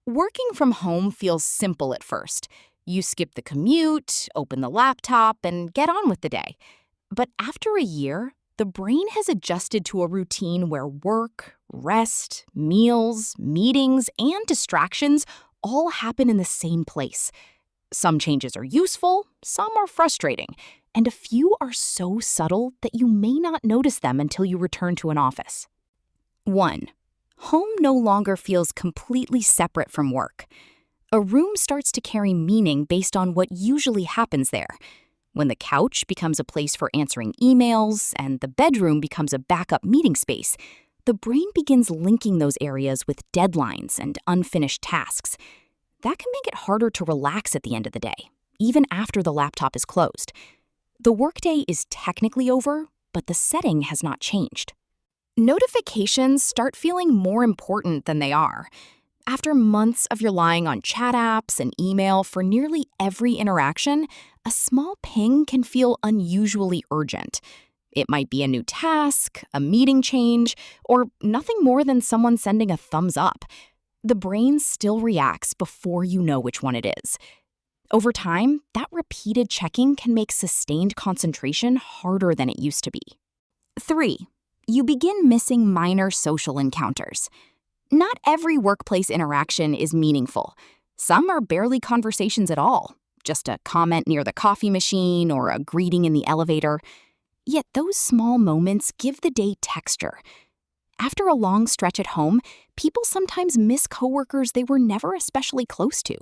Working from home feels simple at first. You skip the commute, open the laptop, and get on with the day. But after a year, the brain has adjusted to a routine where work, rest, meals, meetings, and distractions all happen in the same place. Some changes are useful, some are frustrating, and a few are so subtle that you may not notice them until you return to an office. 1. Home no longer feels completely separate from work. A room starts to carry meaning based on what usually happens there. When the couch becomes a place for answering emails and the bedroom becomes a backup meeting space, the brain begins linking those areas with deadlines and unfinished tasks. That can make it harder to relax at the end of the day, even after the laptop is closed. The workday is technically over, but the setting has not changed. Notifications start feeling more important than they are. After months of relying on chat apps and email for nearly every interaction, a small ping can feel unusually urgent. It might be a new task, a meeting change, or nothing more than someone sending a thumbs up. The brain still reacts before you know which one it is. Over time, that repeated checking can make sustained concentration harder than it used to be. 3. You begin missing minor social encounters. Not every workplace interaction is meaningful. Some are barely conversations at all, just a comment near the coffee machine or a greeting in the elevator. Yet those small moments give the day texture. After a long stretch at home, people sometimes miss coworkers they were never especially close to,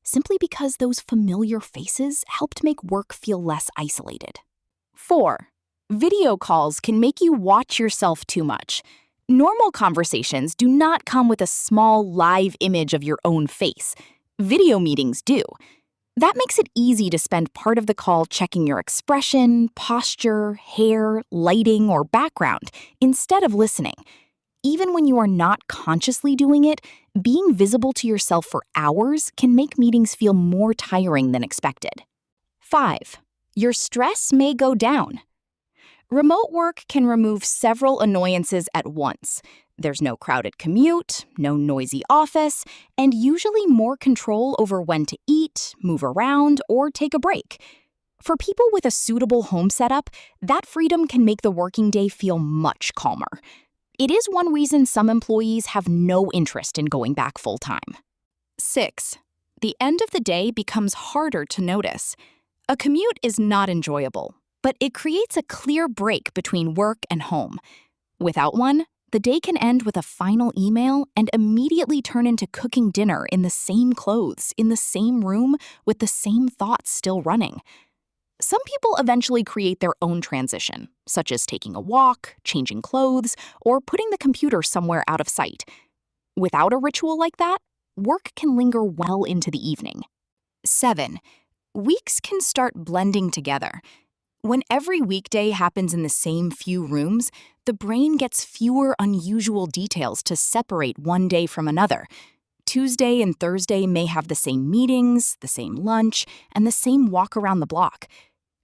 simply because those familiar faces helped make work feel less isolated. 4. Video calls can make you watch yourself too much. Normal conversations do not come with a small live image of your own face. Video meetings do. That makes it easy to spend part of the call checking your expression, posture, hair, lighting, or background instead of listening. Even when you are not consciously doing it, being visible to yourself for hours can make meetings feel more tiring than expected. 5. Your stress may go down. Remote work can remove several annoyances at once. There's no crowded commute, no noisy office, and usually more control over when to eat, move around, or take a break. For people with a suitable home setup, that freedom can make the working day feel much calmer. It is one reason some employees have no interest in going back full-time. 6. The end of the day becomes harder to notice. A commute is not enjoyable, but it creates a clear break between work and home. Without one, the day can end with a final email and immediately turn into cooking dinner in the same clothes, in the same room, with the same thoughts still running. Some people eventually create their own transition, such as taking a walk, changing clothes, or putting the computer somewhere out of sight. Without a ritual like that, work can linger well into the evening. 7. Weeks can start blending together. When every weekday happens in the same few rooms, the brain gets fewer unusual details to separate one day from another. Tuesday and Thursday may have the same meetings, the same lunch, and the same walk around the block.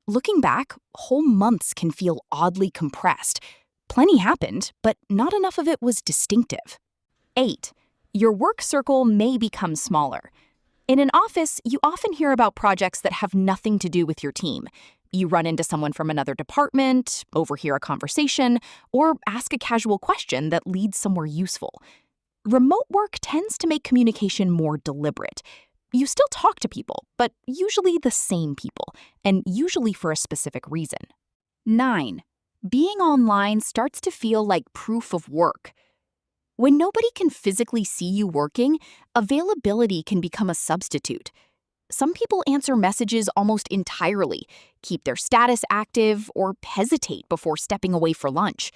Looking back, whole months can feel oddly compressed. Plenty happened, but not enough of it was distinctive. 8. Your work circle may become smaller. In an office, you often hear about projects that have nothing to do with your team. You run into someone from another department, overhear a conversation, or ask a casual question that leads somewhere useful. Remote work tends to make communication more deliberate. You still talk to people, but usually the same people, and usually for a specific reason. 9. Being online starts to feel like proof of work. When nobody can physically see you working, availability can become a substitute. Some people answer messages almost entirely, keep their status active, or hesitate before stepping away for lunch.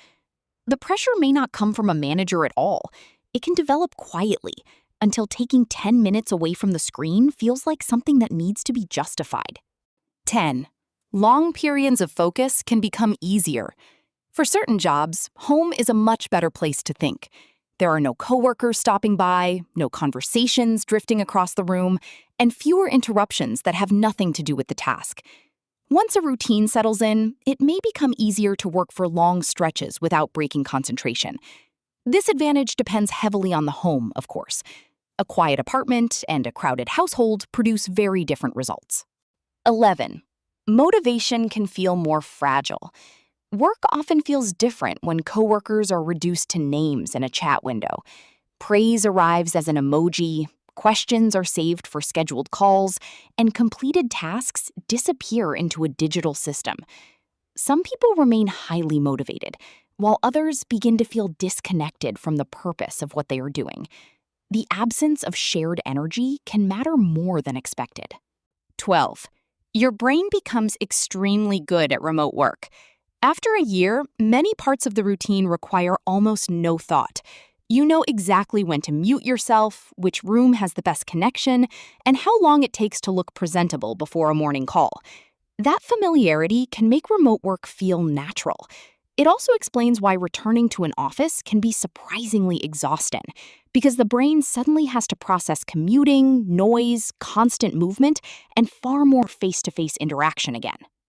The pressure may not come from a manager at all. It can develop quietly, until taking 10 minutes away from the screen feels like something that needs to be justified. 10. Long periods of focus can become easier. For certain jobs, home is a much better place to think. There are no coworkers stopping by, no conversations drifting across the room, and fewer interruptions that have nothing to do with the task. Once a routine settles in, it may become easier to work for long stretches without breaking concentration. This advantage depends heavily on the home, of course. A quiet apartment and a crowded household produce very different results. 11. Motivation can feel more fragile. Work often feels different when coworkers are reduced to names in a chat window. Praise arrives as an emoji, questions are saved for scheduled calls, and completed tasks disappear into a digital system. Some people remain highly motivated, while others begin to feel disconnected from the purpose of what they are doing. The absence of shared energy can matter more than expected. 12. Your brain becomes extremely good at remote work. After a year, many parts of the routine require almost no thought. You know exactly when to mute yourself, which room has the best connection, and how long it takes to look presentable before a morning call. That familiarity can make remote work feel natural. It also explains why returning to an office can be surprisingly exhausting, because the brain suddenly has to process commuting, noise, constant movement, and far more face-to-face interaction again.